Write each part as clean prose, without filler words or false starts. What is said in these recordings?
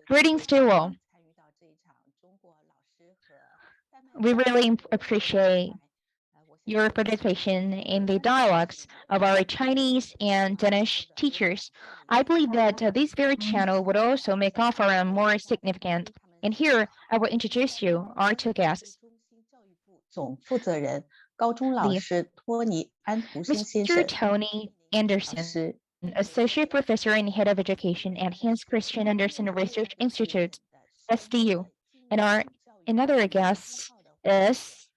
Greetings to all. We really appreciate your participation in the dialogues of our Chinese and Danish teachers. I believe that this very channel would also make our forum more significant. And here, I will introduce you our two guests. Mr. Tony Andersen, Associate Professor and Head of Education at Hans Christian Andersen Research Institute, SDU. And our another guest is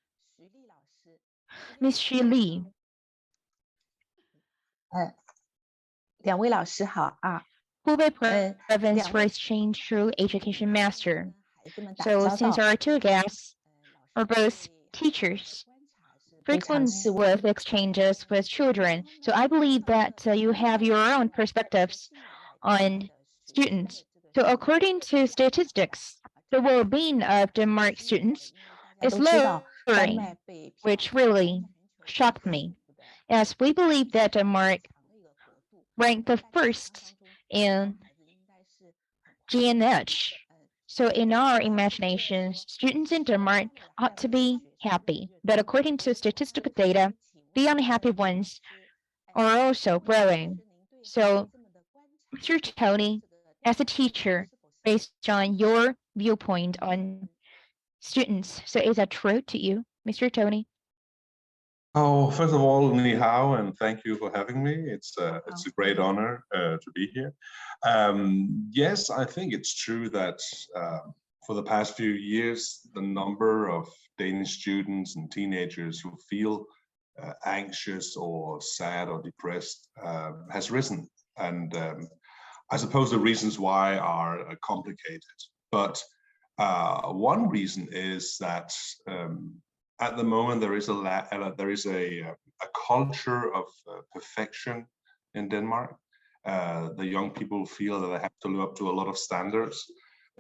Ms. Xu Li. 两位老师好啊。 Hubei Province for Exchange Through Education Master. So since our two guests are both teachers, frequent with exchanges with children, so I believe that you have your own perspectives on students. So according to statistics, the well-being of Denmark students is lowering, which really shocked me, as we believe that Denmark ranked the first in GNH. So in our imagination, students in Denmark ought to be happy. But according to statistical data, the unhappy ones are also growing. So, Mr. Tony, as a teacher, based on your viewpoint on students, so is that true to you, Mr. Tony? Oh, first of all, ni hao, and thank you for having me. It's a great honor to be here. Yes, I think it's true that for the past few years, the number of Danish students and teenagers who feel anxious or sad or depressed has risen. And I suppose the reasons why are complicated. But one reason is that at the moment, there is a culture of perfection in Denmark. The young people feel that they have to live up to a lot of standards.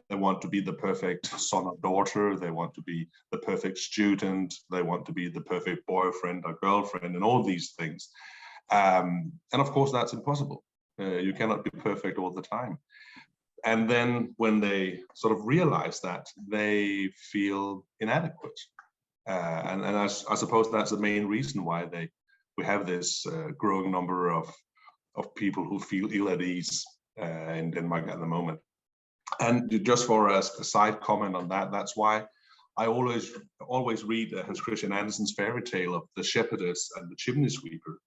They want to be the perfect son or daughter. They want to be the perfect student. They want to be the perfect boyfriend or girlfriend and all these things. And of course, that's impossible. You cannot be perfect all the time. And then when they sort of realize that, they feel inadequate. And I suppose that's the main reason why we have this growing number of people who feel ill at ease in Denmark at the moment. And just for a side comment on that, that's why I always read Hans Christian Andersen's fairy tale of the shepherdess and the chimney sweeper,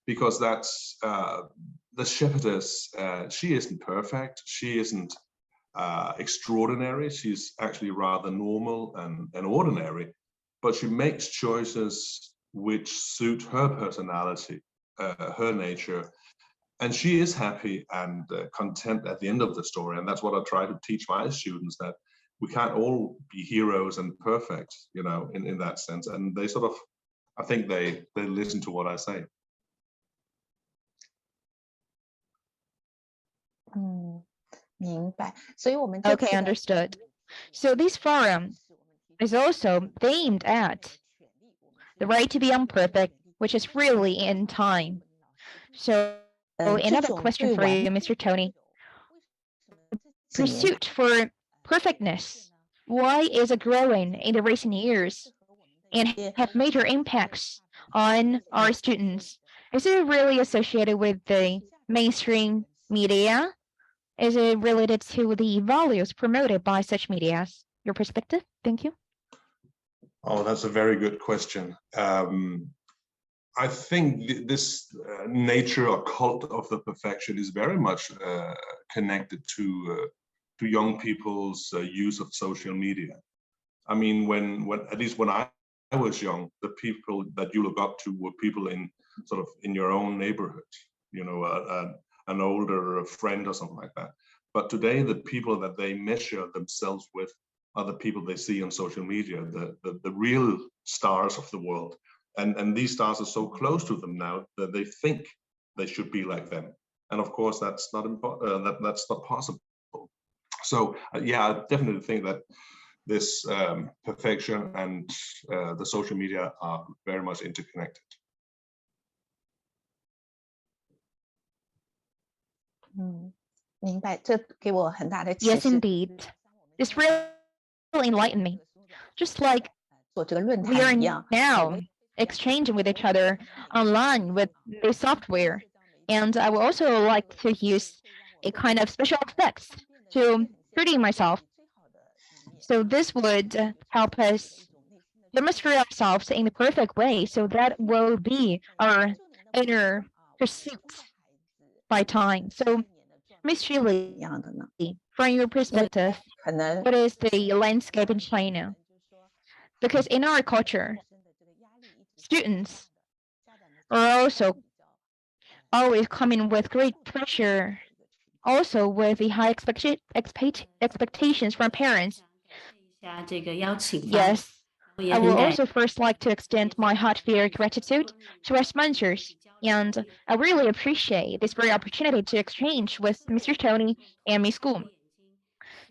because that's the shepherdess. She isn't perfect. She isn't extraordinary. She's actually rather normal and ordinary. But she makes choices which suit her personality, her nature, and she is happy and content at the end of the story. And that's what I try to teach my students, that we can't all be heroes and perfect, you know, in that sense. And they sort of, I think they listen to what I say. Okay, understood. So this forum is also aimed at the right to be imperfect, which is really in time. So another question for you, Mr. Tony. Pursuit for perfectness, why is it growing in the recent years and have major impacts on our students? Is it really associated with the mainstream media? Is it related to the values promoted by such media? Your perspective? Thank you. Oh, that's a very good question. I think this nature or cult of the perfection is very much connected to young people's use of social media. I mean, when at least when I was young, the people that you look up to were people in sort of in your own neighborhood, you know, an older friend or something like that. But today, the people that they measure themselves with are the people they see on social media, the real stars of the world. And these stars are so close to them now that they think they should be like them. And of course, that's not that's not possible. So yeah, I definitely think that this perfection and the social media are very much interconnected. 明白，这给我很大的启 Yes, 示。 indeed. This really enlightened me. Just like 做这个论 we are 坛一样， now exchanging with each other online with the software. And I would also like to use a kind of special effects to 3D myself. So this would help us demonstrate ourselves in the perfect way. So that will be our inner pursuit by time. So Miss 一 Julie, 样的呢， from your perspective, 可能 what is the landscape in China? Because in our culture, students are also always coming with great pressure, also with the high expectations from parents. 这个邀请吧， Yes, 我也 I 很 will 感 also first like to extend my heartfelt gratitude to our sponsors, and I really appreciate this great opportunity to exchange with Mr. Tony and Miss Gu.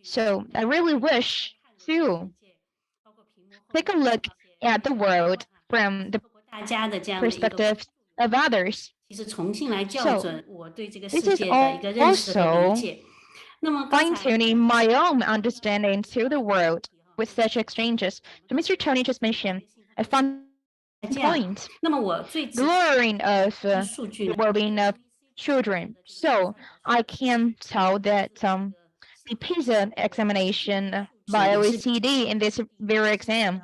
So I really wish to take a look at the world from the 大家的这样的一个 perspective of others. 其实重新来校 So, 准我对这个 this 世 is 界的一个认识和理 also 解。那么刚才 fine-tuning my own understanding to the world with such exchanges. So Mr. Tony just mentioned a fun 这样， point, 那么我最 the lowering of 数据 the 呢， well-being of children. So I can tell that the PISA examination by OECD in this very exam,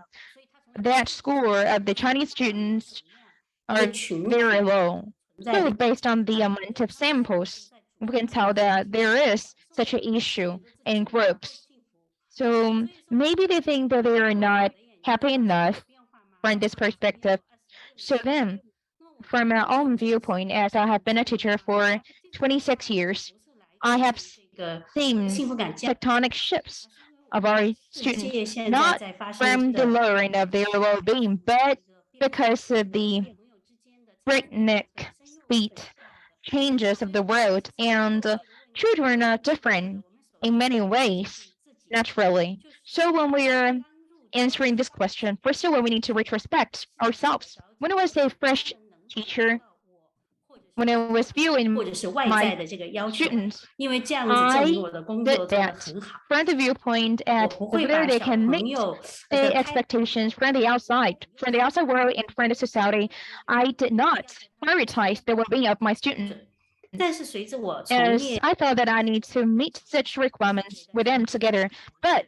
that score of the Chinese students are very low. So based on the amount of samples, we can tell that there is such an issue in groups. So maybe they think that they are not happy enough from this perspective. So then, from my own viewpoint, as I have been a teacher for 26 years, I have 这个 seen 幸福感降， tectonic shifts of our 世界 students, 现在 not 在发生 from 这 the 个 lowering of their well-being, but because of the breakneck speed changes of the world, and children are different in many ways, naturally. So when we are answering this question, first of all, we need to retrospect ourselves. When I was a fresh teacher, when I was viewing 或者是外在 my 的这个要求， students, 因为这样子证明我的工作 did 做得 that 很好。 from the viewpoint 我 at 不会 whether 把 they 小 can 朋 meet 友 the 的开 expectations from the outside world and from the society. I did not prioritize the well-being of my students, 但是随着我从 as 业 I thought that I need to meet such requirements with them together. But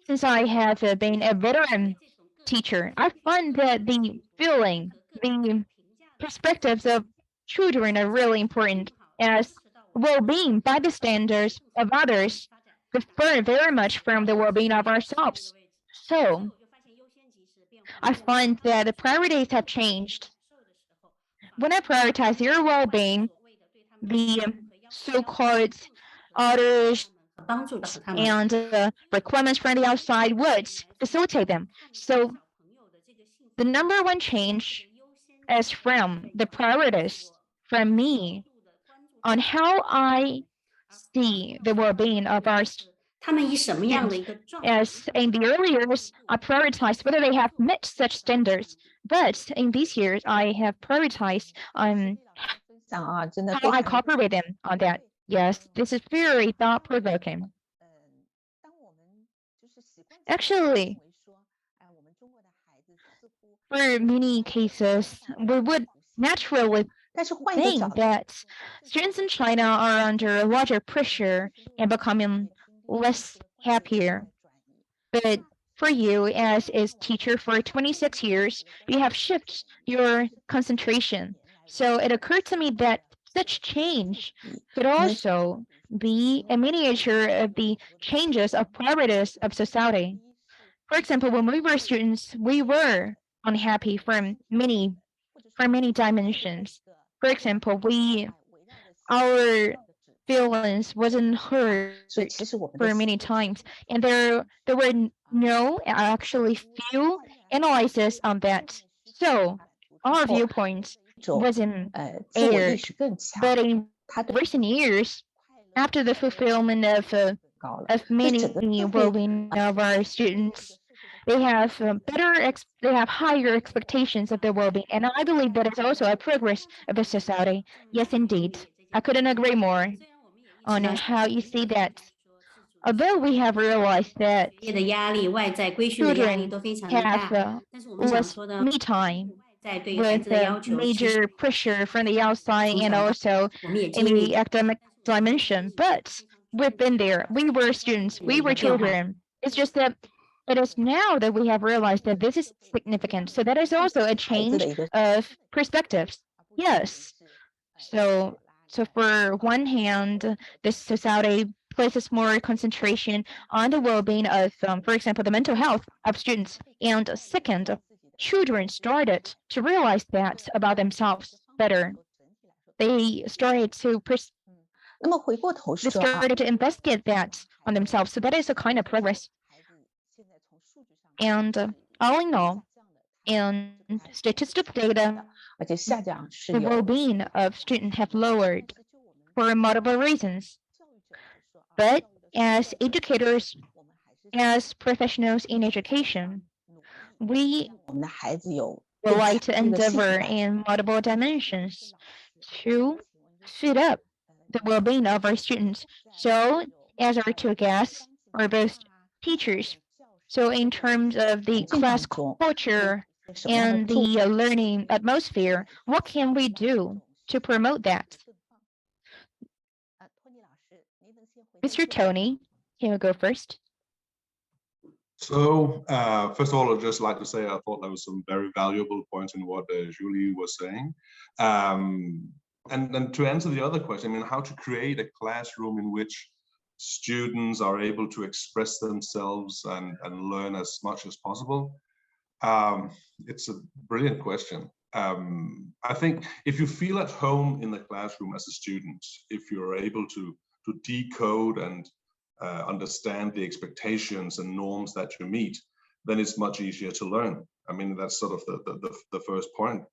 since I have been a veteran teacher, I find that the feeling, the perspectives of children are really important, as well-being by the standards of others differ very much from the well-being of ourselves. So I find that the priorities have changed. When I prioritize your well-being, the so-called others 帮助到他们。 and requirements from the outside would facilitate them. So the number one change is from the priorities from me on how I see the well-being of our students. 他们以什么样的一个状态？ As in the early years, I prioritized whether they have met such standards. But in these years, I have prioritized 分享啊，真的 how 非 I 常 cooperate with them on that. Yes, this is very thought-provoking. 当我们就是习惯 Actually, 认为说，哎，我们中国的孩子似乎 for many cases, we would naturally 但是换一个角 think 度， that students in China are under larger pressure and becoming less happier. But for you, as a teacher for 26 years, you have shifted your concentration. So it occurred to me that such change could also be a miniature of the changes of priorities of society. For example, when we were students, we were unhappy from many dimensions. For example, our feelings wasn't heard 所以其实我们的 for many times, and there were no, actually few analyses on that. So our viewpoints 这种 wasn't 自我意 aired. 识更强， But in 他的 recent years, after the fulfillment of 高了， of many 整个社会 well-being of our students, they have they have higher expectations of their well-being, and I believe that is also a progress of the society. Yes, indeed, I couldn't agree more. on how you see that. Although we have realized that 业的压力、外在规训的压力 children 都非常的大， have 但是我们想 less 说呢， me time 在对于孩 with 子的 the 要求，其实 major pressure from the outside 从 and 小到 also 我们也 in 经历 the academic dimension. But we've been there. We were students. We were children. It's just that it is now that we have realized that this is significant. So that is also a change of perspectives. Yes. So for one hand, this society places more concentration on the well-being of, for example, the mental health of students. And second, children started to realize that about themselves better. They started to investigate that on themselves. So that is a kind of progress. And all in all, in statistical data, the well-being of students have lowered for multiple reasons. But as educators, as professionals in education, we would like to endeavor in multiple dimensions to speed up the well-being of our students. So as our two guests are both teachers, so in terms of the class culture and the learning atmosphere, what can we do to promote that? Mr. Tony, can you go first? So, first of all, I'd just like to say I thought there was some very valuable points in what Julie was saying. And to answer the other question, I mean, how to create a classroom in which students are able to express themselves and learn as much as possible. It's a brilliant question. I think if you feel at home in the classroom as a student, if you're able to decode and understand the expectations and norms that you meet, then it's much easier to learn. I mean, that's sort of the first point.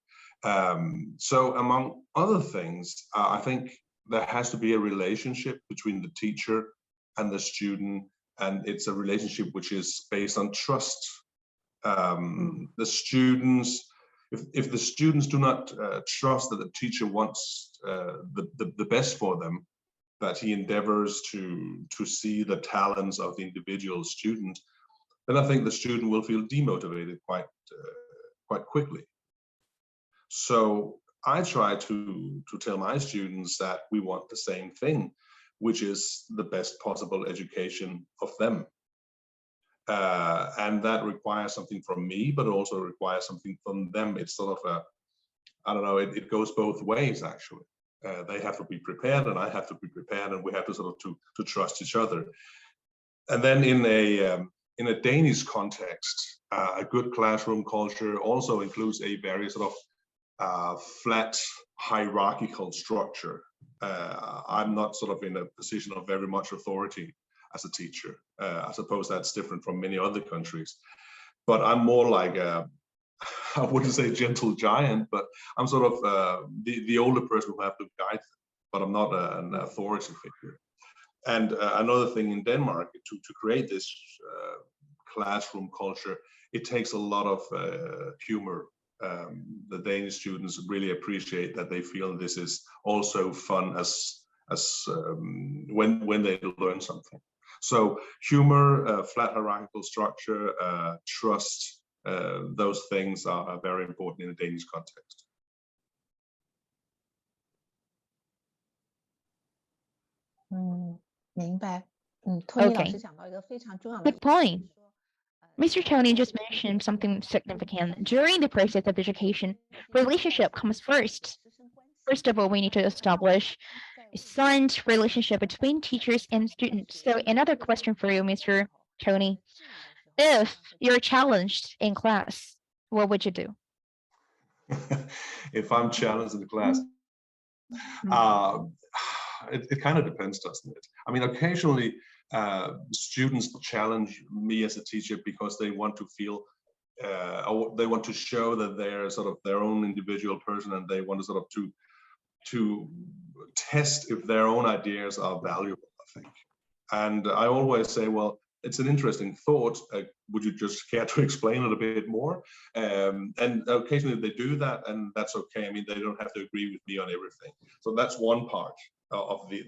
So among other things, I think there has to be a relationship between the teacher and the student, and it's a relationship which is based on trust. The students, if the students do not trust that the teacher wants the best for them, that he endeavors to see the talents of the individual student, then I think the student will feel demotivated quite quickly. So I try to tell my students that we want the same thing, which is the best possible education of them. And that requires something from me, but also requires something from them. It's sort of I don't know, it goes both ways, actually. They have to be prepared and I have to be prepared, and we have to sort of to trust each other. And then in a Danish context, a good classroom culture also includes a very sort of flat hierarchical structure. I'm not sort of in a position of very much authority as a teacher. I suppose that's different from many other countries, but I'm more like I wouldn't say gentle giant, but I'm sort of the older person who have to guide them, but I'm not an authority figure. And another thing in Denmark, to create this classroom culture, it takes a lot of humor. The Danish students really appreciate that they feel this is also fun as when they learn something. So humor, flat hierarchical structure, trust, those things are very important in a Danish context. Okay. Good point. Mr. Tony just mentioned something significant. During the process of education, relationship comes first. First of all, we need to establish a sound relationship between teachers and students. So another question for you, Mr. Tony. If you're challenged in class, what would you do? If I'm challenged in class, it kind of depends, doesn't it? I mean, occasionally students challenge me as a teacher because they want to feel, or they want to show that they're sort of their own individual person, and they want to sort of to test if their own ideas are valuable, I think. And I always say, well, it's an interesting thought. Would you just care to explain it a bit more? And occasionally they do that, and that's okay. I mean, they don't have to agree with me on everything. So that's one part.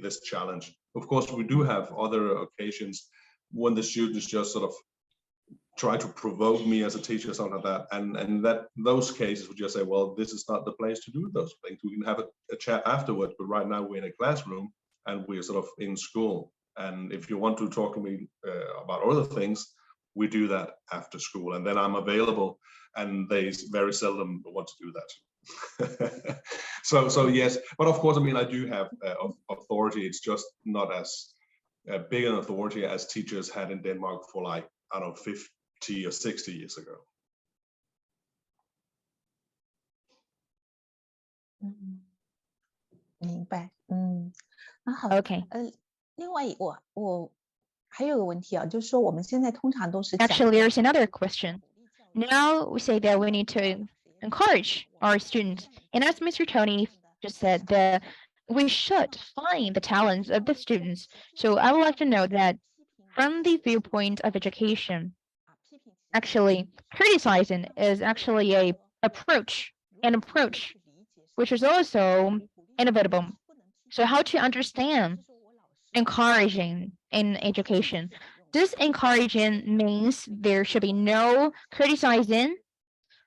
this challenge. Of course, we do have other occasions when the students just sort of try to provoke me as a teacher or something like that, and that those cases would just say, well, this is not the place to do those things. We can have a chat afterwards, but right now we're in a classroom and we're sort of in school. And if you want to talk to me about other things, we do that after school, and then I'm available, and they very seldom want to do that. so yes, but of course, I mean, I do have authority. It's just not as big an authority as teachers had in Denmark for, like, I don't know, 50 or 60 years ago. 明白，那好 Okay. 另外我还有个问题啊，就是说我们现在通常都是讲 Actually, there's another question. Now we say that we need to encourage our students. And as Mr. Tony just said, that we should find the talents of the students. So I would like to know that from the viewpoint of education, actually, criticizing is actually an approach which is also inevitable. So how to understand encouraging in education? This encouraging means there should be no criticizing,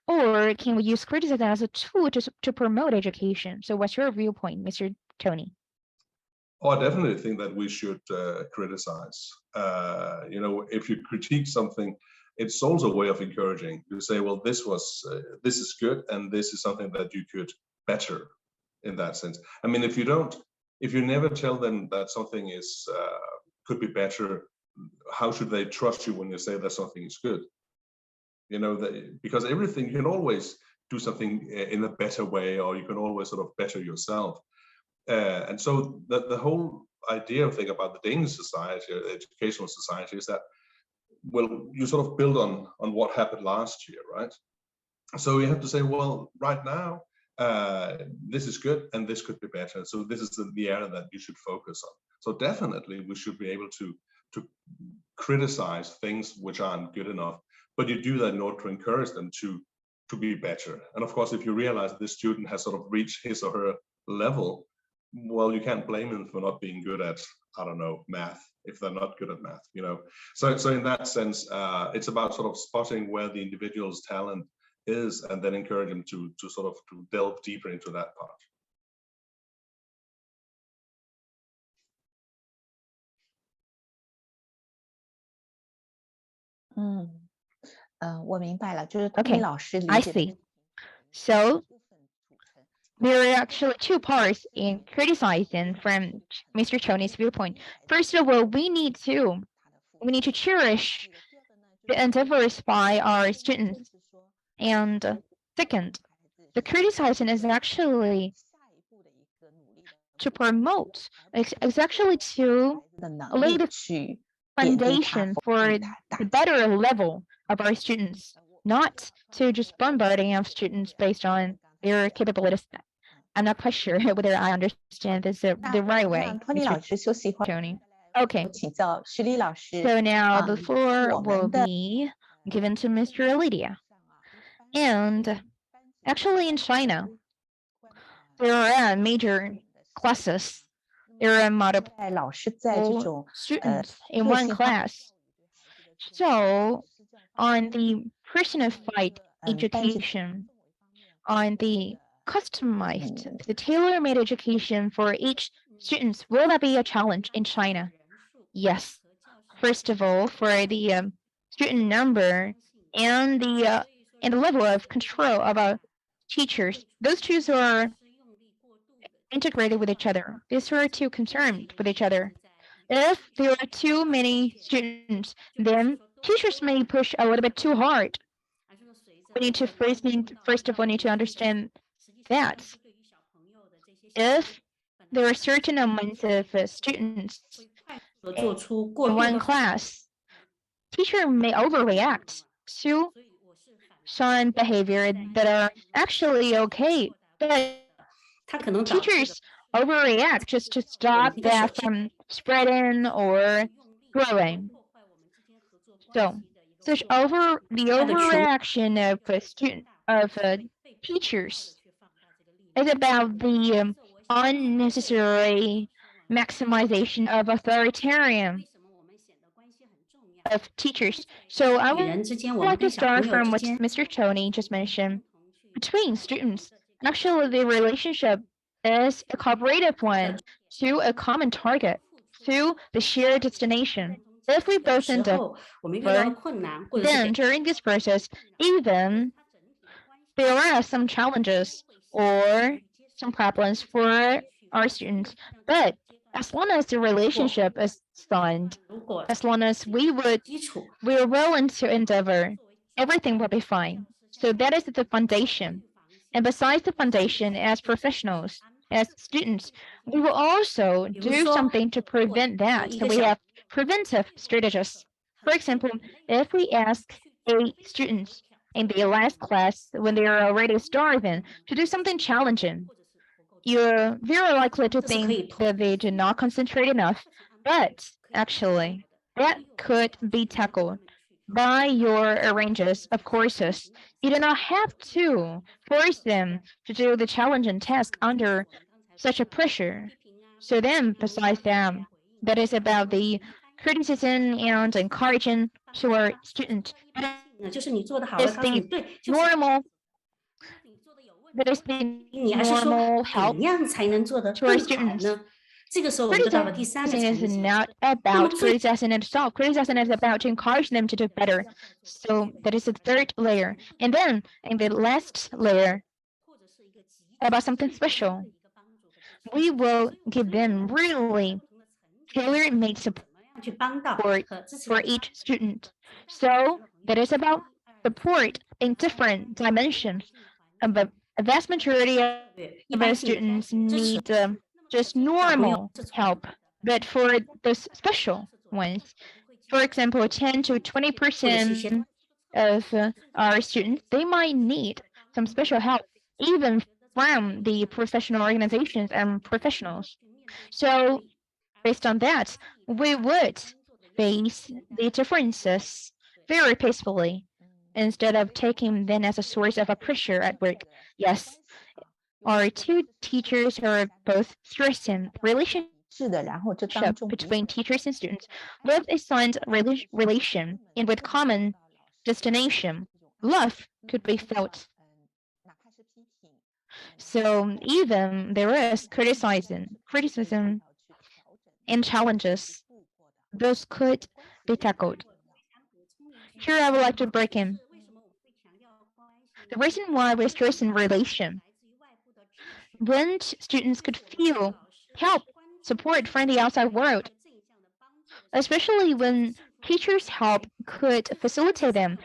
or can we use criticism as a tool to promote education? So what's your viewpoint, Mr. Tony? Oh, I definitely think that we should criticize. You know, if you critique something, it's also a way of encouraging. You say, well, this is good, and this is something that you could better in that sense. I mean, if you never tell them that something is could be better, how should they trust you when you say that something is good? You know, because everything, you can always do something in a better way, or you can always sort of better yourself. And so the whole idea of thing about the Danish society, or educational society, is that, well, you sort of build on what happened last year, right? So you have to say, well, right now, this is good and this could be better. So this is the area that you should focus on. So definitely we should be able to criticize things which aren't good enough, but you do that in order to encourage them to be better. And of course, if you realize this student has sort of reached his or her level, well, you can't blame them for not being good at, I don't know, math, if they're not good at math, you know. So in that sense, it's about sort of spotting where the individual's talent is, and then encourage them to sort of to delve deeper into that part. 我明白了，就是 Okay, 老师理 I 解的 see. So there are actually two parts in criticizing from Mr. Tony's viewpoint. First of all, we need to cherish the endeavors by our students. And second, the criticizing is actually to promote, it's actually to 的能 lay 力 the 去 foundation for the better level of our students, not to just bombarding of students based on their capabilities. I'm not quite sure whether I understand this the right way, 让 Tony Mr. 老师休息一会儿， Tony. Okay, 请教徐丽老师。 so now the floor 我 will 们的 be given to Mr. Lydia. And actually in China, there are major classes. There are multiple 在老师在这种 students in one class. So on the personified education, on the customized, the tailor-made education for each student, will that be a challenge in China? Yes. First of all, for the student number and the level of control of our teachers, those two are integrated with each other. These are two concerned with each other. If there are too many students, then teachers may push a little bit too hard. We need to first of all need to understand that if there are certain amounts of students in one class, teacher may overreact to some behavior that are actually okay, but teachers overreact just to stop that from spreading or growing. So the overreaction of teachers is about the unnecessary maximization of authoritarian of teachers. So I would like to start from what Mr. Tony just mentioned. Between students, actually the relationship is a cooperative one to a common target, to the shared destination. If we both endeavor, then during this process, even there are some challenges or some problems for our students, but as long as the relationship is signed, as long as we are willing to endeavor, everything will be fine. So that is the foundation. And besides the foundation, as professionals, as students, we will also do something to prevent that. So we have preventive strategies. For example, if we ask a student in the last class when they are already starving to do something challenging, you're very likely to think that they do not concentrate enough, but actually that could be tackled by your arrangers of courses. You do not have to force them to do the challenging task under such a pressure. So then, besides that is about the criticism and encouraging to our student. Is the normal help to our students. Criticism is not about criticizing itself. Criticizing is about to encourage them to do better. So that is the third layer. And then in the last layer, about something special, we will give them really tailor-made support for each student. So that is about support in different dimensions. But a vast majority of our students need just normal help, but for the special ones, for example, 10 to 20% of our students, they might need some special help, even from the professional organizations and professionals. So based on that, we would face the differences very peacefully instead of taking them as a source of a pressure at work. Yes, our two teachers are both stressing relationship between teachers and students with a signed relation and with common destination. Love could be felt. So even there is criticism and challenges, those could be tackled. Here I would like to break in. The reason why we're stressing relation, when students could feel help, support from the outside world, especially when teachers' help could facilitate them,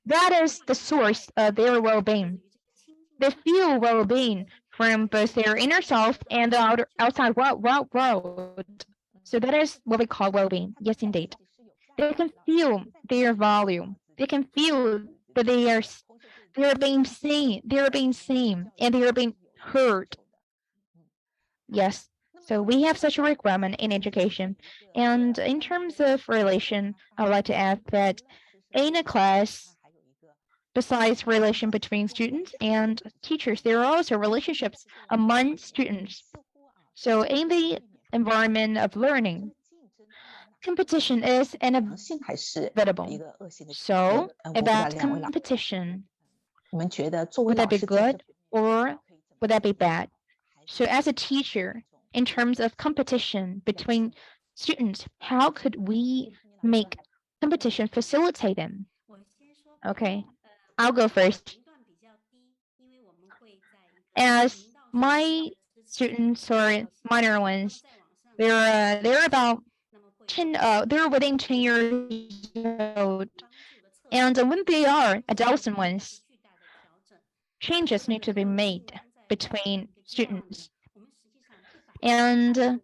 that is the source of their well-being. They feel well-being from both their inner self and the outside world. So that is what we call well-being. Yes, indeed. They can feel their value. They can feel that they are being seen, and they are being heard. Yes. So we have such a requirement in education. And in terms of relation, I would like to add that in a class, besides relation between students and teachers, there are also relationships among students. So in the environment of learning, competition is inevitable. So about competition, would that be good or would that be bad? So as a teacher, in terms of competition between students, how could we make competition facilitate them? Okay, I'll go first. As my students or minor ones, they're about 10. They're within 10 years old, and when they are adolescent ones, changes need to be made between students. And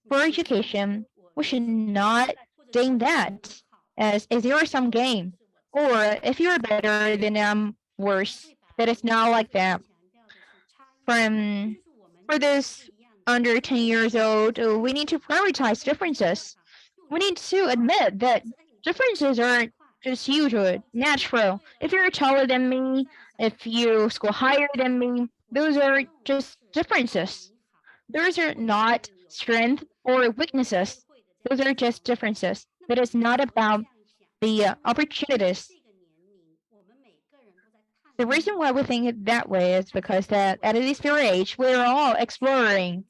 for education, we should not deem that as a zero-sum game, or if you're better, then I'm worse. That is not like that. For this under 10 years old, we need to prioritize differences. We need to admit that differences are just usual, natural. If you're taller than me, if you score higher than me, those are just differences. Those are not strength or weaknesses. Those are just differences. That is not about the opportunities. The reason why we think it that way is because that at this very age, we're all exploring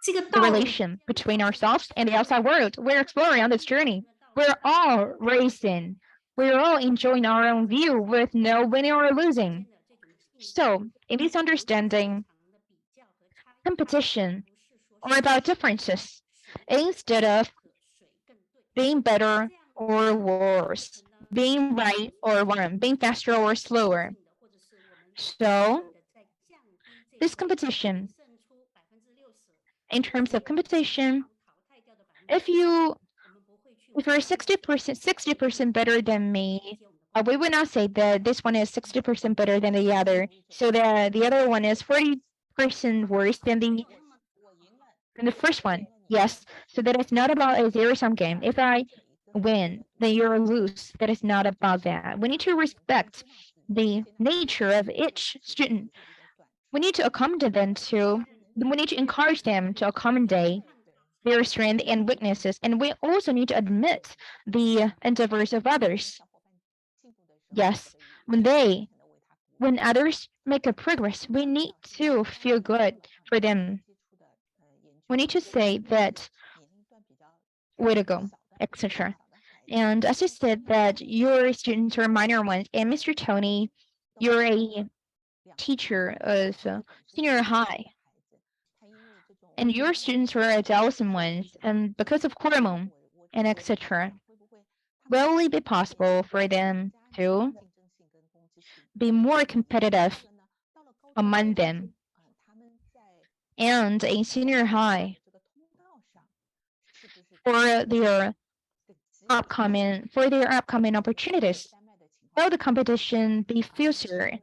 the relation between ourselves and the outside world. We're exploring on this journey. We're all racing. We're all enjoying our own view with no winning or losing. So, in this understanding, competition are about differences instead of being better or worse, being right or wrong, being faster or slower. So, this competition, in terms of competition, if you're 60% better than me, we would not say that this one is 60% better than the other, so that the other one is 40% worse than the first one. Yes, so that is not about a zero-sum game. If I win, then you lose. That is not about that. We need to respect the nature of each student. We need to accommodate them to. We need to encourage them to accommodate their strengths and weaknesses, and we also need to admit the endeavors of others. Yes, when others make a progress, we need to feel good for them. We need to say that, way to go, etc. And as I said, that your students are minor ones, and Mr. Tony, you're a teacher of senior high, and your students are adolescent ones, and because of hormone and etc. Will it be possible for them to be more competitive among them? And in senior high, for their upcoming opportunities, will the competition be fiercer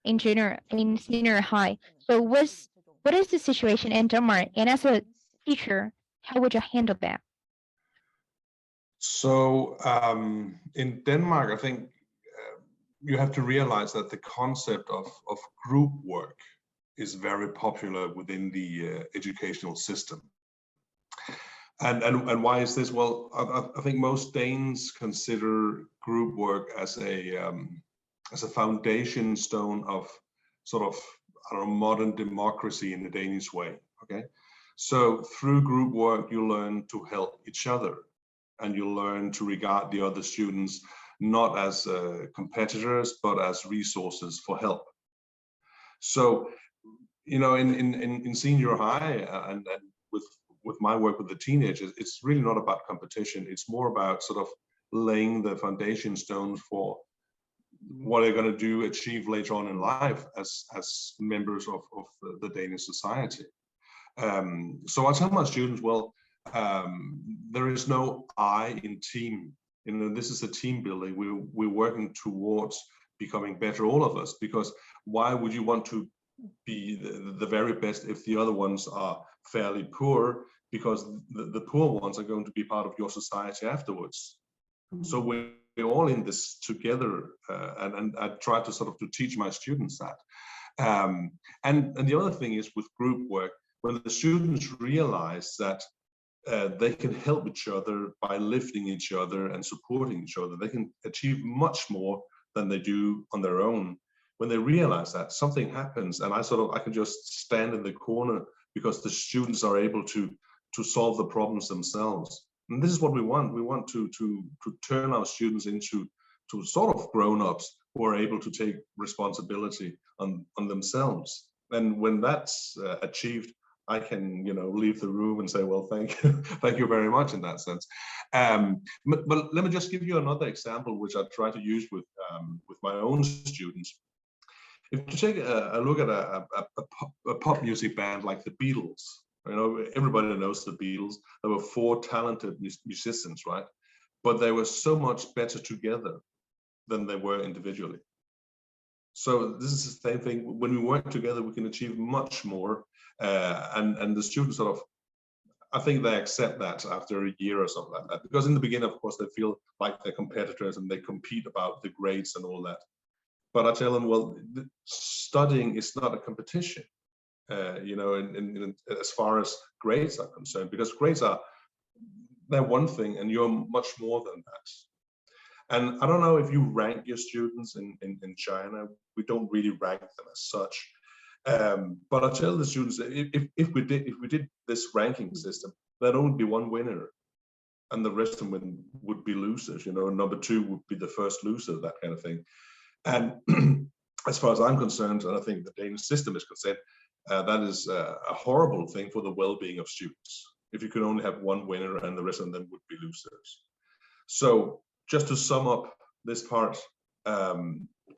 in senior high? So what is the situation in Denmark? And as a teacher, how would you handle that? So in Denmark, I think you have to realize that the concept of group work is very popular within the educational system. And why is this? Well, I think most Danes consider group work as a foundation stone of sort of, I don't know, modern democracy in the Danish way. Okay, so through group work, you learn to help each other, and you learn to regard the other students not as competitors, but as resources for help. So, you know, in senior high and with my work with the teenagers, it's really not about competition. It's more about sort of laying the foundation stones for what they're going to achieve later on in life as members of the Danish society. So I tell my students, well, there is no I in team. You know, this is a team building. We're working towards becoming better, all of us, because why would you want to be the very best if the other ones are fairly poor? Because the poor ones are going to be part of your society afterwards. Mm-hmm. So we're all in this together, and I try to sort of to teach my students that. And the other thing is with group work, when the students realize that they can help each other by lifting each other and supporting each other, they can achieve much more than they do on their own. When they realize that, something happens, and I can just stand in the corner because the students are able to solve the problems themselves. And this is what we want. We want to turn our students into sort of grown-ups who are able to take responsibility on themselves. And when that's achieved, I can, you know, leave the room and say, well, thank you very much in that sense. But let me just give you another example, which I try to use with my own students. If you take a look at a pop music band like the Beatles, you know, everybody knows the Beatles. There were 4 talented musicians, right? But they were so much better together than they were individually. So this is the same thing. When we work together, we can achieve much more. And the students sort of, I think they accept that after a year or something like that. Because in the beginning, of course, they feel like they're competitors and they compete about the grades and all that. But I tell them, well, studying is not a competition. you know, as far as grades are concerned, because grades they're one thing and you're much more than that. And I don't know if you rank your students in China. We don't really rank them as such. But I tell the students that if we did this ranking system, there'd only be one winner, and the rest of them would be losers. You know, number two would be the first loser, that kind of thing. And as far as I'm concerned, and I think the Danish system is concerned, that is a horrible thing for the well-being of students. If you could only have one winner and the rest of them would be losers. So just to sum up this part,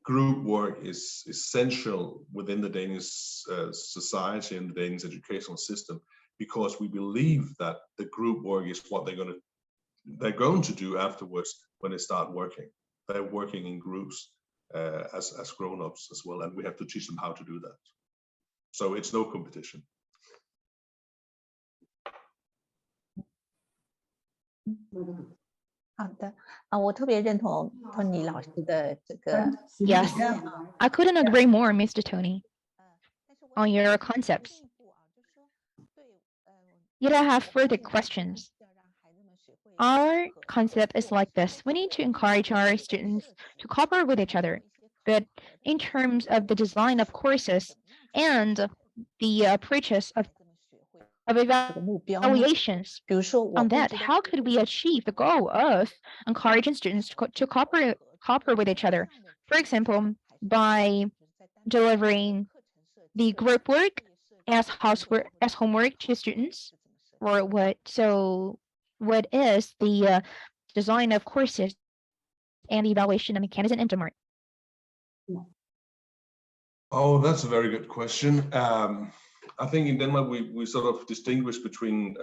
group work is essential within the Danish society and the Danish educational system, because we believe that the group work is what they're going to do afterwards when they start working. They're working in groups as grown-ups as well, and we have to teach them how to do that. So it's no competition. Yes, I couldn't agree more, Mr. Tony, on your concepts. Yet I have further questions. Our concept is like this. We need to encourage our students to cooperate with each other. But in terms of the design of courses and the purchase of evaluations on that, how could we achieve the goal of encouraging students to cooperate with each other? For example, by delivering the group work as homework to students, or what? So what is the design of courses and evaluation mechanism in Denmark? Oh, that's a very good question. I think in Denmark we sort of distinguish between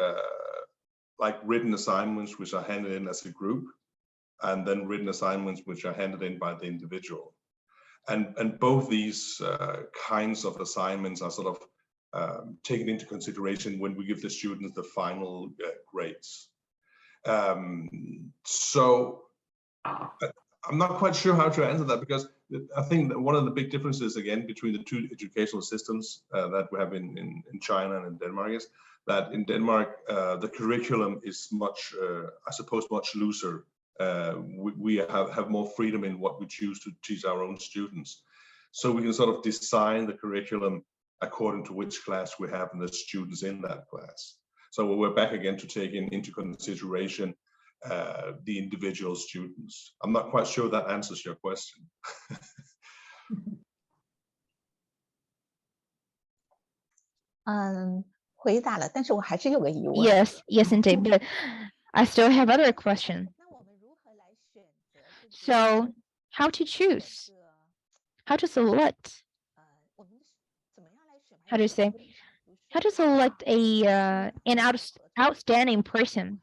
like written assignments which are handed in as a group, and then written assignments which are handed in by the individual. And both these kinds of assignments are sort of taken into consideration when we give the students the final grades. So I'm not quite sure how to answer that, because I think that one of the big differences again between the two educational systems that we have in China and in Denmark is that in Denmark the curriculum is much, I suppose, much looser. We have more freedom in what we choose to teach our own students, so we can sort of design the curriculum according to which class we have and the students in that class. So we're back again to taking into consideration the individual students. I'm not quite sure that answers your question. Yes, indeed. But I still have other questions. So, how to choose? How to select? How to say? How to select an outstanding person?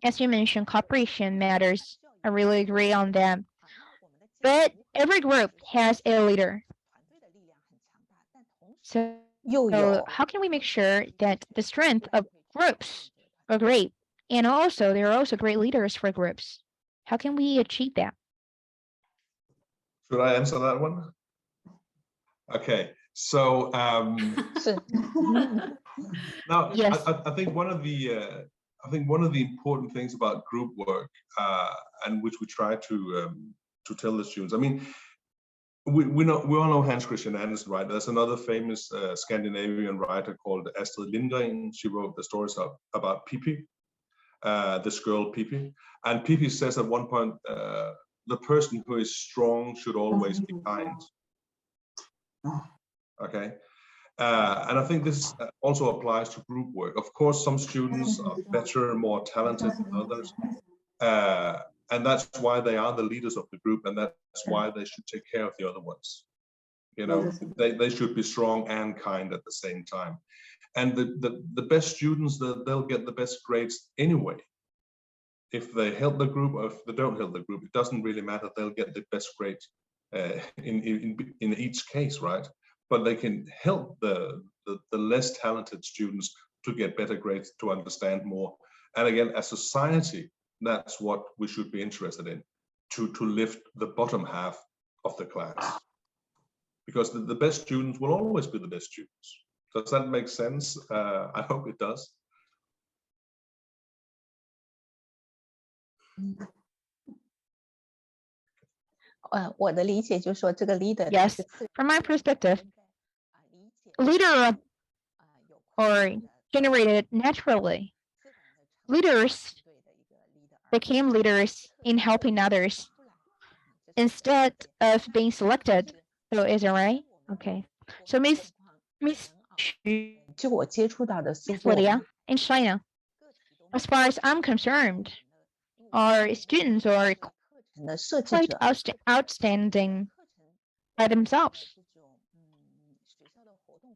As you mentioned, cooperation matters. I really agree on that. But every group has a leader. So how can we make sure that the strength of groups are great, and also there are also great leaders for groups? How can we achieve that? Should I answer that one? Okay, so now Yes. I think one of the important things about group work, and which we try to tell the students. I mean, we all know Hans Christian Andersen, right? There's another famous Scandinavian writer called Astrid Lindgren. She wrote the stories about Pippi, this girl Pippi, and Pippi says at one point, the person who is strong should always be kind. Okay. And I think this also applies to group work. Of course, some students are better, more talented than others. And that's why they are the leaders of the group, and that's why they should take care of the other ones. You know, they should be strong and kind at the same time. And the best students, they'll get the best grades anyway. If they help the group or if they don't help the group, it doesn't really matter. They'll get the best grades in each case, right? But they can help the less talented students to get better grades, to understand more. And again, as society, that's what we should be interested in, to lift the bottom half of the class. Because the best students will always be the best students. Does that make sense? I hope it does. Yes, from my perspective, leader are generated naturally. Leaders became leaders in helping others instead of being selected. So is it right? Okay. So Miss Lydia, in China, as far as I'm concerned, our students are quite outstanding by themselves,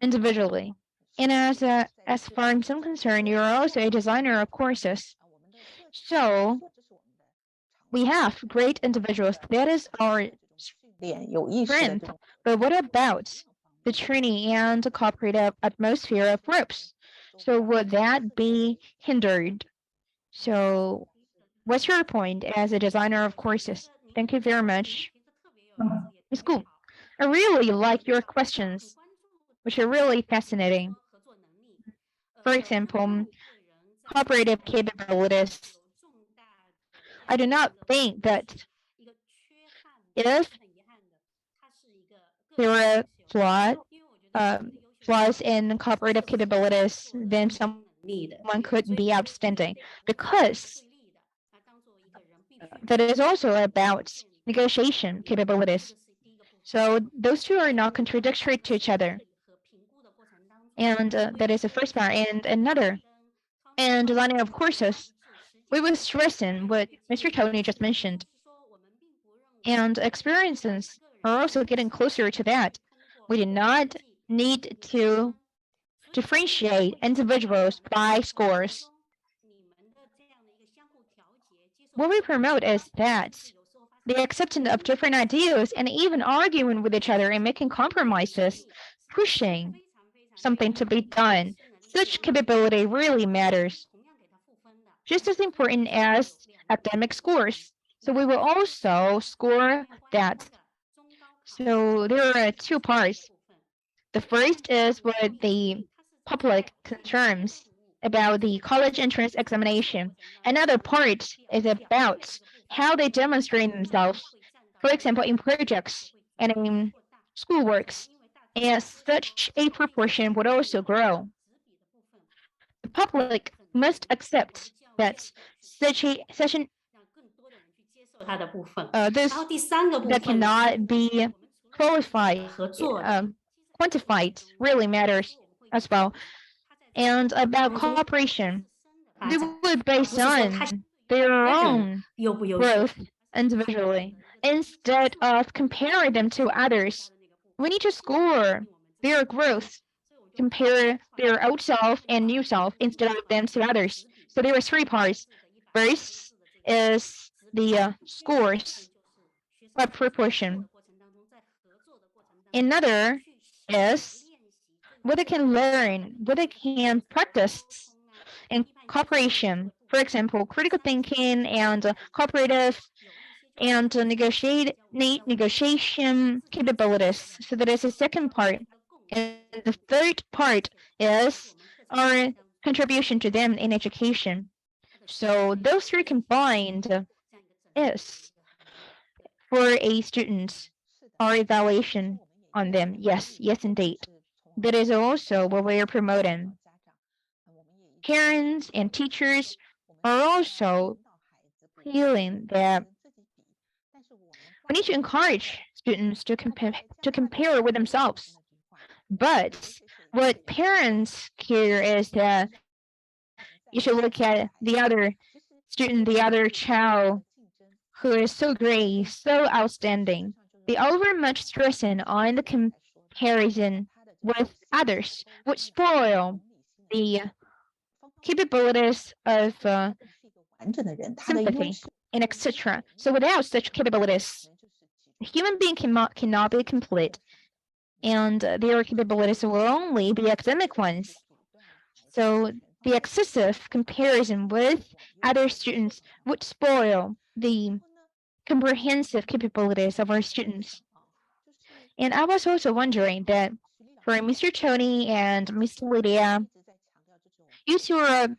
individually. And as far as I'm concerned, you're also a designer of courses. So we have great individuals. That is our strength. But what about the training and the cooperative atmosphere of groups? So would that be hindered? So what's your point as a designer of courses? Thank you very much. It's cool. I really like your questions, which are really fascinating. For example, cooperative capabilities. I do not think that if there are flaws in cooperative capabilities, then someone could be outstanding, because that is also about negotiation capabilities. So those two are not contradictory to each other. And that is the first part. And another, and designing of courses, we were stressing what Mr. Tony just mentioned. And experiences are also getting closer to that. We do not need to differentiate individuals by scores. What we promote is that the acceptance of different ideas and even arguing with each other and making compromises, pushing something to be done. Such capability really matters, just as important as academic scores. So we will also score that. So there are two parts. The first is what the public concerns about the college entrance examination. Another part is about how they demonstrate themselves, for example, in projects and in schoolworks. And such a proportion would also grow. The public must accept that such an that cannot be qualified, quantified, really matters as well. And about cooperation, they would base on their own growth individually instead of comparing them to others. We need to score their growth, compare their old self and new self instead of them to others. So there are three parts. First is the scores by proportion. Another is what they can learn, what they can practice in cooperation. For example, critical thinking and cooperative and negotiation capabilities. So that is the second part. And the third part is our contribution to them in education. So those three combined is for a student, our evaluation on them. Yes, indeed. That is also what we are promoting. Parents and teachers are also feeling that we need to encourage students to compare with themselves. But what parents care is that you should look at the other student, the other child who is so great, so outstanding. They over much stressing on the comparison with others would spoil the capabilities of sympathy and etc. So without such capabilities, a human being cannot be complete, and their capabilities will only be academic ones. So the excessive comparison with other students would spoil the comprehensive capabilities of our students. And I was also wondering that for Mr. Tony and Miss Lydia, use your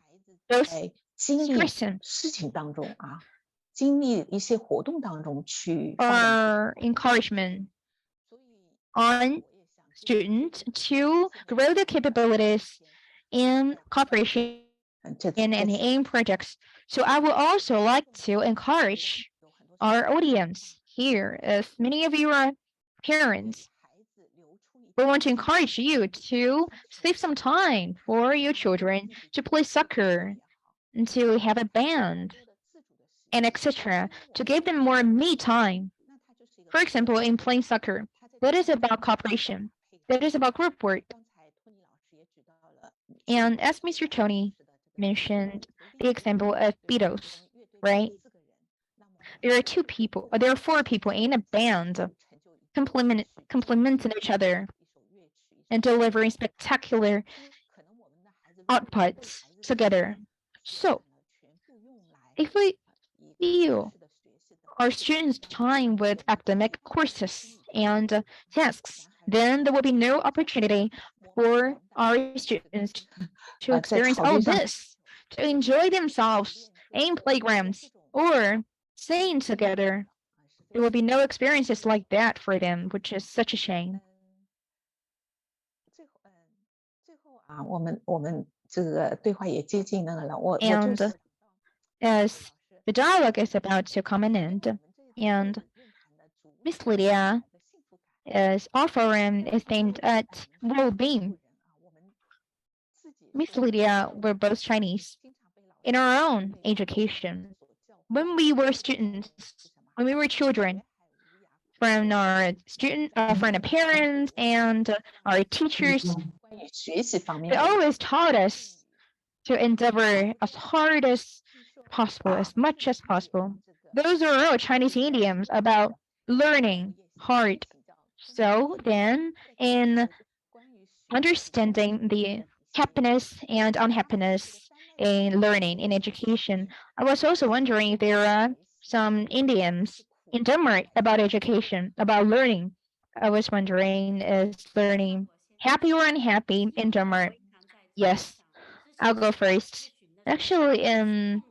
those 在经历 expression 事情当中啊，经历一些活动当中去发展。 or encouragement on students to grow their capabilities in cooperation 这 in and aim projects. So I would also like to encourage our audience here, as many of you are parents. We want to encourage you to save some time for your children to play soccer, and to have a band, and etc., to give them more me time. For example, in playing soccer, that is about cooperation. That is about group work. And as Mr. Tony mentioned, the example of Beatles, right? There are 4 people in a band complementing each other and delivering spectacular outputs together. So, if we fill our students' time with academic courses and tasks, then there will be no opportunity for our students to experience all of this, to enjoy themselves in playgrounds or singing together. There will be no experiences like that for them, which is such a shame. 啊，我们这个对话也接近那个了。我就 And 是 as the dialogue is about to come an end, and Miss Lydia is offering is aimed at well-being. Miss Lydia, we're both Chinese. In our own education, when we were students, when we were children, from our parents and our teachers, 关于学习方面 they 的 always taught us to endeavor as hard as possible, as much as possible. Those are all Chinese idioms about learning hard. So then, in understanding the happiness and unhappiness in learning, in education, I was also wondering if there are some idioms in Denmark about education, about learning. I was wondering, is learning happy or unhappy in Denmark? Yes, I'll go first. Actually, in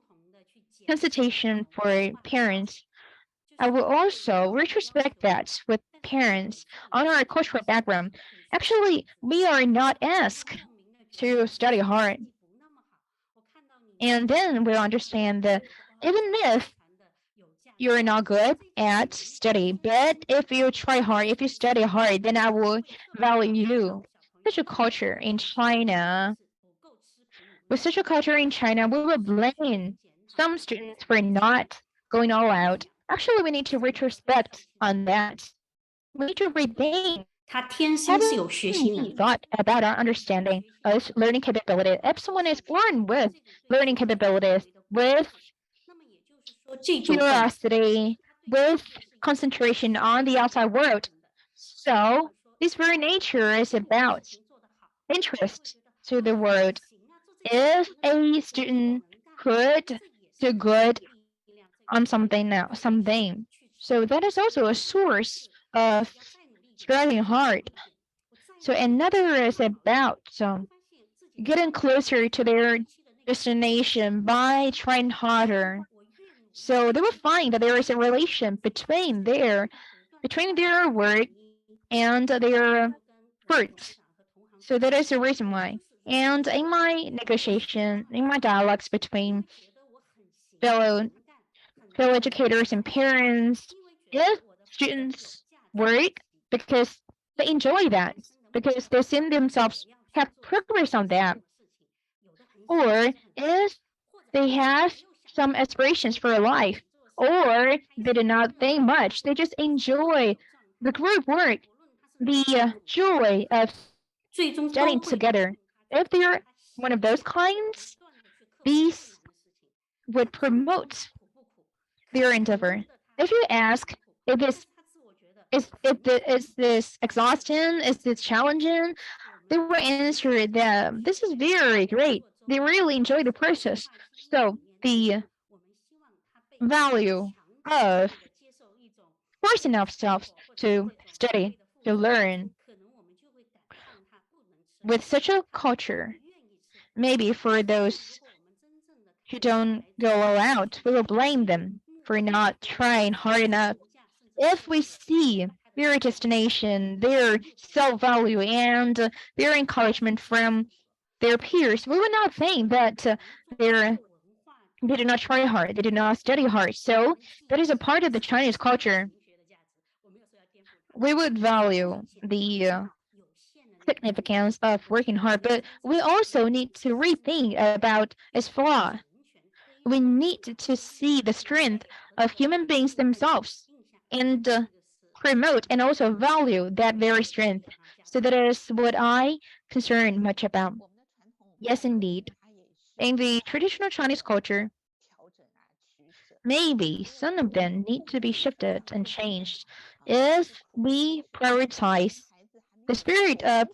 consultation for parents, I will also retrospect that with parents on our cultural background. Actually, we are not asked to study hard. And then we'll understand that even if you're not good at study, but if you try hard, if you study hard, then I will value you. Such a culture in China. With such a culture in China, we will blame some students for not going all out. Actually, we need to retrospect on that. We need to rethink 他天生是有学习能力。 thought about our understanding of learning capability. If someone is born with learning capabilities, with 那么也就是说，这部分 curiosity, with concentration on the outside world. So, this very nature is about interest to the world. If a student could do good on something now, so that is also a source of striving hard. So another is about getting closer to their destination by trying harder. So they will find that there is a relation between their work and their fruits. So that is the reason why. And in my negotiation, in my dialogues between fellow educators and parents, if students work because they enjoy that, because they see themselves have progress on that, or if they have some aspirations for life, or they do not think much, they just enjoy the group work, the joy of 最终都 studying 会 together. If they're one of those kinds, these would promote their endeavor. If you ask if this exhausting, is this challenging, they will answer that this is very great. They really enjoy the process. So the value of forcing ourselves to study, to learn, with such a culture, maybe for those who don't go all out, we will blame them for not trying hard enough. If we see their destination, their self-value, and their encouragement from their peers, we will not think that they do not try hard, they do not study hard. So that is a part of the Chinese culture. We would value the significance of working hard, but we also need to rethink about its flaw. We need to see the strength of human beings themselves and promote and also value that very strength. So that is what I concern much about. Yes, indeed. In the traditional Chinese culture, maybe some of them need to be shifted and changed if we prioritize the spirit of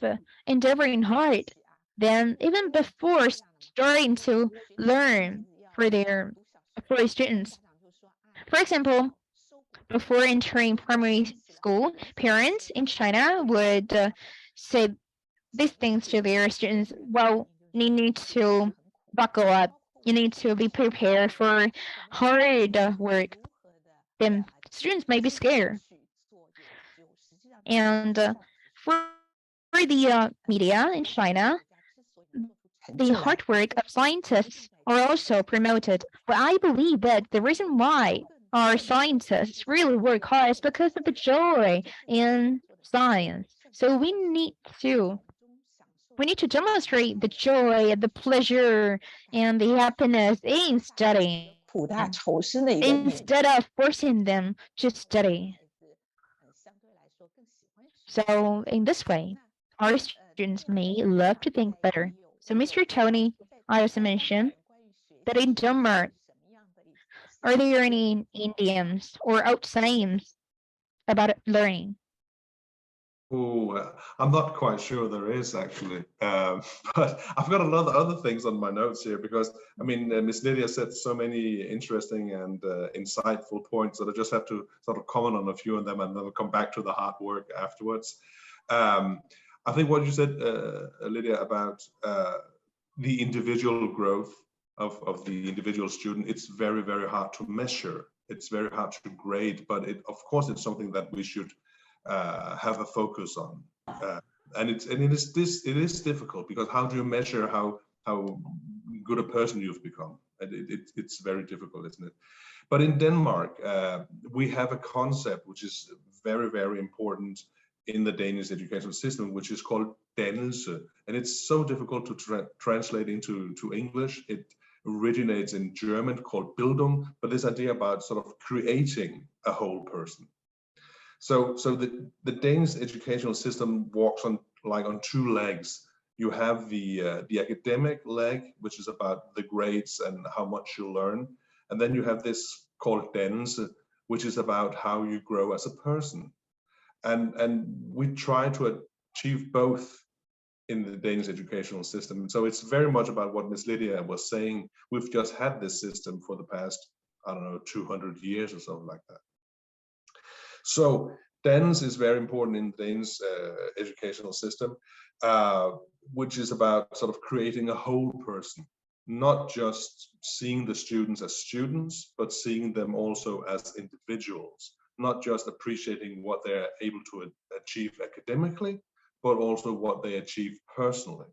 endeavoring hard. Then even before starting to learn for for students. For example, before entering primary school, parents in China would say these things to their students. Well, you need to buckle up. You need to be prepared for hard work. Then students may be scared. And for the media in China, the hard work of scientists are also promoted. But I believe that the reason why our scientists really work hard is because of the joy in science. So we need to demonstrate the joy, the pleasure, and the happiness in studying instead of forcing them to study. So in this way, our students may love to think better. So Mr. Tony, I also mentioned that in Denmark, are there any idioms or out sayings about learning? Oh, I'm not quite sure there is actually, but I've got a lot of other things on my notes here because I mean, Miss Lydia said so many interesting and insightful points that I just have to sort of comment on a few of them and then I'll come back to the hard work afterwards. I think what you said, Lydia, about the individual growth of the individual student, it's very, very hard to measure. It's very hard to grade, but of course, it's something that we should have a focus on, and it is difficult because how do you measure how good a person you've become? It's very difficult, isn't it? But in Denmark, we have a concept which is very, very important in the Danish educational system, which is called dannelse, and it's so difficult to translate into English. It originates in German called Bildung, but this idea about sort of creating a whole person. So the Danish educational system walks on two legs. You have the academic leg, which is about the grades and how much you learn, and then you have this called dannelse, which is about how you grow as a person. And we try to achieve both in the Danish educational system. And so it's very much about what Ms. Lydia was saying. We've just had this system for the past, I don't know, 200 years or something like that. So dannelse is very important in the Danish educational system, which is about sort of creating a whole person, not just seeing the students as students, but seeing them also as individuals, not just appreciating what they're able to achieve academically, but also what they achieve personally.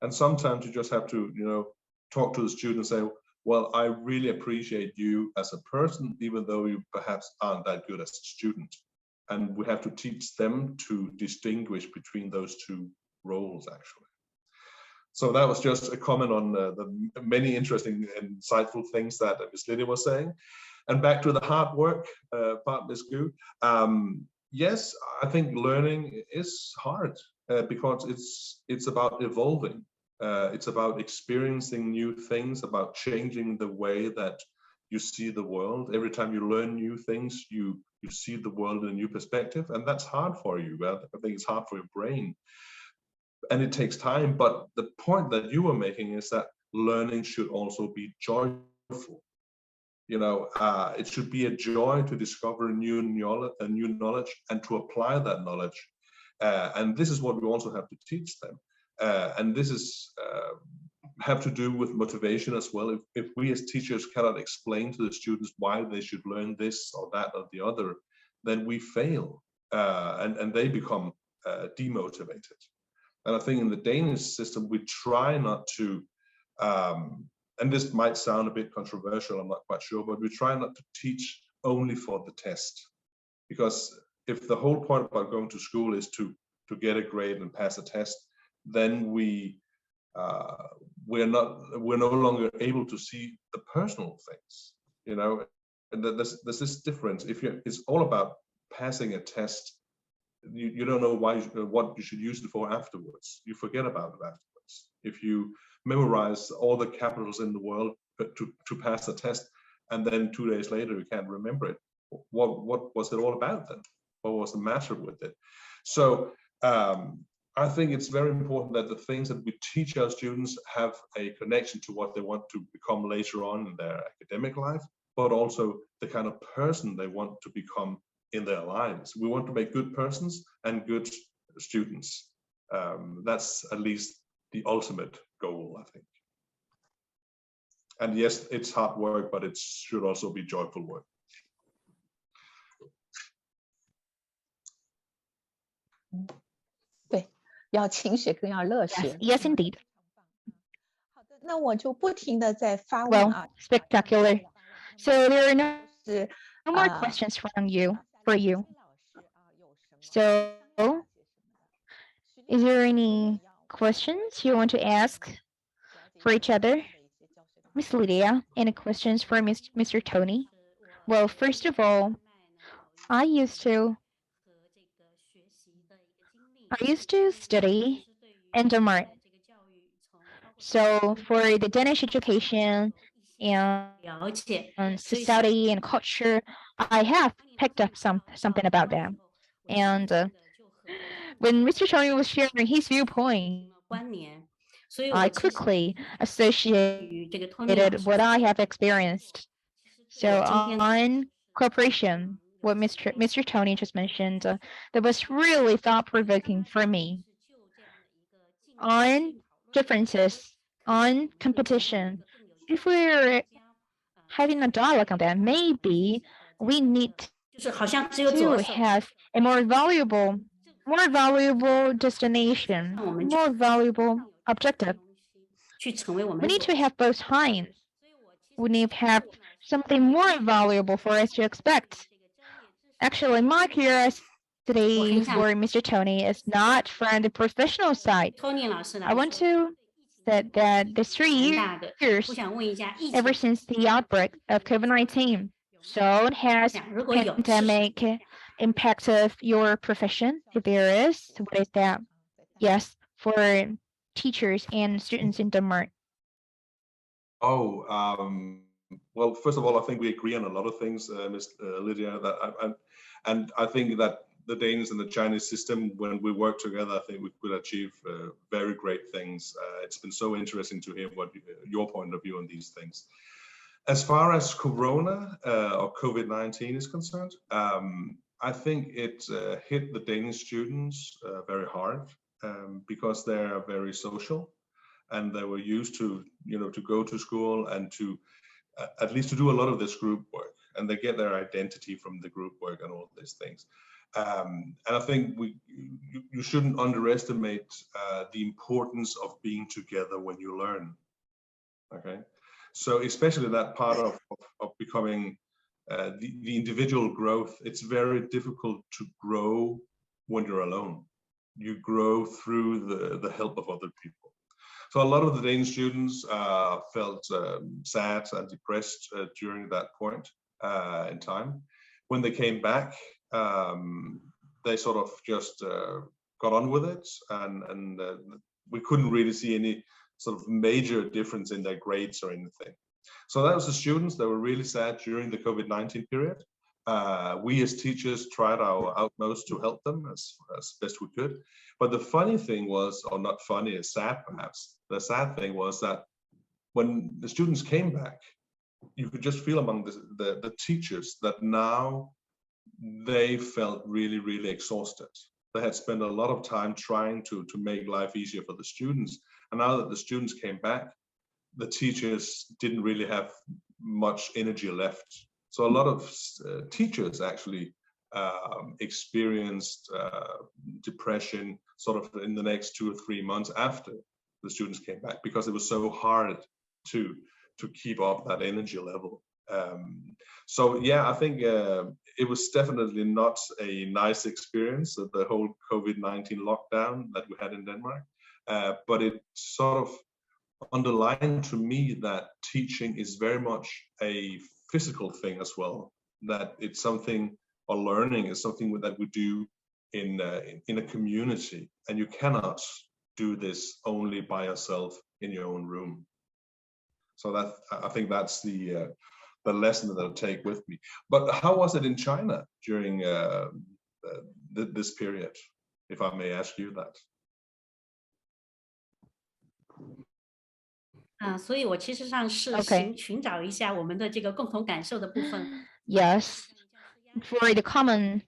And sometimes you just have to, talk to the student and say, well, I really appreciate you as a person, even though you perhaps aren't that good as a student. And we have to teach them to distinguish between those two roles, actually. So that was just a comment on the many interesting and insightful things that Ms. Lydia was saying. And back to the hard work part, Ms. Gu. Yes, I think learning is hard because it's about evolving. It's about experiencing new things, about changing the way that you see the world. Every time you learn new things, you see the world in a new perspective, and that's hard for you. I think it's hard for your brain, and it takes time. But the point that you were making is that learning should also be joyful. It should be a joy to discover new knowledge and to apply that knowledge. And this is what we also have to teach them. And this is have to do with motivation as well. If we as teachers cannot explain to the students why they should learn this or that or the other, then we fail, and they become demotivated. And I think in the Danish system, we try not to, and this might sound a bit controversial, I'm not quite sure, but we try not to teach only for the test. Because if the whole point about going to school is to get a grade and pass a test, then we're no longer able to see the personal things, you know. And there's this difference. It's all about passing a test, you don't know what you should use it for afterwards. You forget about it afterwards. If you memorize all the capitals in the world to pass the test, and then 2 days later you can't remember it, what was it all about then? What was the matter with it? So I think it's very important that the things that we teach our students have a connection to what they want to become later on in their academic life, but also the kind of person they want to become in their lives. We want to make good persons and good students. That's at least the ultimate goal, I think. And yes, it's hard work, but it should also be joyful work. Yes, yes, indeed. Well, spectacular. So there are no more questions for you. So, is there any questions you want to ask for each other? Miss Lydia, any questions for Mr. Tony? Well, first of all, I used to study in Denmark. So for the Danish education and society and culture, I have picked up something about them. And when Mr. Tony was sharing his viewpoint, I quickly associated what I have experienced. So on cooperation, what Mr. Tony just mentioned, that was really thought-provoking for me. On differences, on competition, if we're having a dialogue on that, maybe we need to have a more valuable destination, more valuable objective. We need to have both kinds. We need to have something more valuable for us to expect. Actually, my curiosity for Mr. Tony is not from the professional side. I want to say that the 3 years ever since the outbreak of COVID-19, so it has pandemic impacted your profession? If there is, what is that? Yes, for teachers and students in Denmark. Oh, well, first of all, I think we agree on a lot of things, Ms. Lydia. And I think that the Danish and the Chinese system, when we work together, I think we could achieve very great things. It's been so interesting to hear what your point of view on these things. As far as Corona or COVID-19 is concerned, I think it hit the Danish students very hard because they are very social, and they were used to, to go to school and to at least to do a lot of this group work, and they get their identity from the group work and all these things. And I think you shouldn't underestimate the importance of being together when you learn. Okay, so especially that part of becoming the individual growth. It's very difficult to grow when you're alone. You grow through the help of other people. So a lot of the Danish students felt sad and depressed during that point in time. When they came back, they sort of just got on with it, and we couldn't really see any sort of major difference in their grades or anything. So that was the students that were really sad during the COVID-19 period. We as teachers tried our utmost to help them as best we could. But the funny thing was, or not funny, it's sad perhaps, the sad thing was that when the students came back, you could just feel among the teachers that now they felt really, really exhausted. they had spent a lot of time trying to make life easier for the students. And now that the students came back, the teachers didn't really have much energy left. So a lot of teachers actually experienced depression sort of in the next 2 or 3 months after the students came back, because it was so hard to keep up that energy level. So yeah, I think it was definitely not a nice experience, the whole COVID-19 lockdown that we had in Denmark, but it sort of underlined to me that teaching is very much a physical thing as well, that it's something, or learning is something that we do in a community, and you cannot do this only by yourself in your own room. So that, I think that's the lesson that I'll take with me. But how was it in China during this period, if I may ask you that? 所以我其实上是 Okay. 寻找一下我们的这个共同感受的部分。 Yes, for the common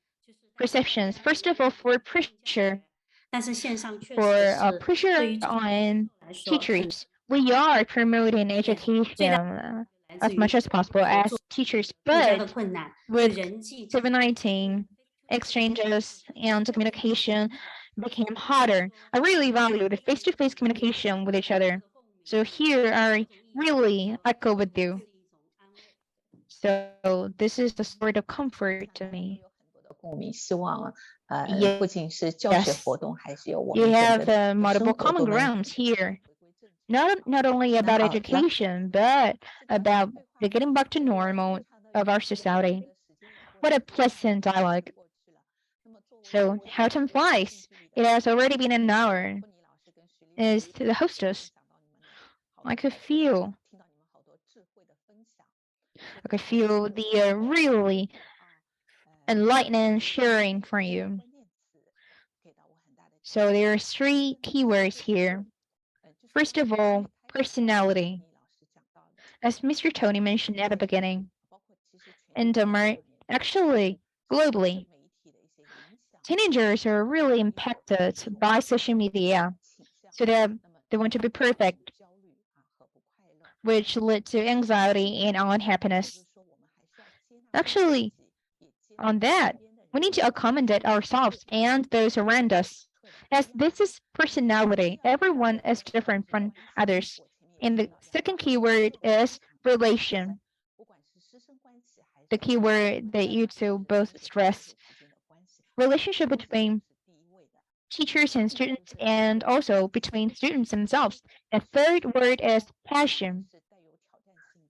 perceptions. First of all, for pressure, 但是线上确实 for 是 pressure 对于 on 来说， teachers, we are promoting education 来自 as 于 much as possible as teachers, 更加的 but 困难， with 对人际 COVID-19, exchanges and communication became harder. I really value the face-to-face communication with each other. So here I really echo with you. So this is the sort of comfort to me. 共鸣，希望 Yes. 不仅是教学活动，还是有我 You 们整 have 个的 multiple 生活 common 都能 grounds here. Not only about Now, education, but about the getting back to normal of our society. What a pleasant dialogue. So how time flies. It has already been an hour. As the hostess, I could feel the really enlightening sharing from you. So there are 3 keywords here. First of all, personality. As Mr. Tony mentioned at the beginning, in Denmark, actually globally, teenagers are really impacted by social media, so that they want to be perfect, which led to anxiety and unhappiness. Actually, on that, we need to accommodate ourselves and those around us, as this is personality. Everyone is different from others. And the second keyword is relation. The keyword that you two both stress. Relationship between teachers and students, and also between students themselves. The third word is passion.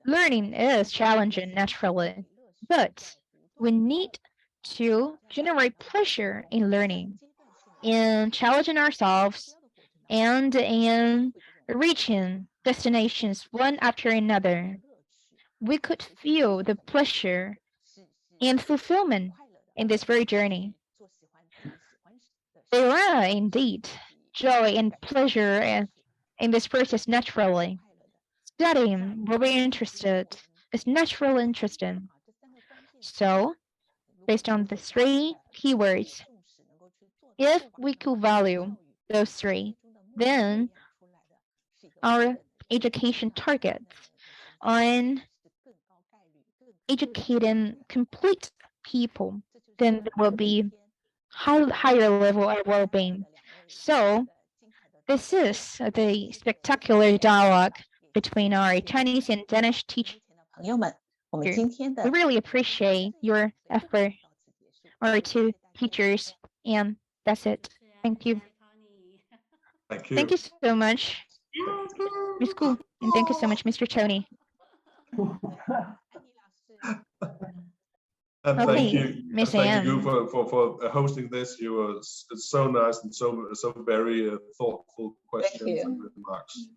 Learning is challenging naturally, but we need to generate pleasure in learning, in challenging ourselves, and in reaching destinations one after another. We could feel the pleasure and fulfillment in this very journey. There are indeed joy and pleasure in this process naturally. Studying what we're interested is naturally interesting. So, based on the 3 keywords, if we could value those 3, then our education targets on educating complete people, then there will be higher level of well-being. So this is the spectacular dialogue between our Chinese and Danish teachers. 朋友们，我们今天的 We really appreciate your effort, our 2 teachers, and that's it. Thank you. Thank you. Thank you so much, Ms. Gu, and thank you so much, Mr. Tony. And Okay, thank you, Miss thank you Anne. for hosting this. You were so nice and so very thoughtful questions you. and remarks.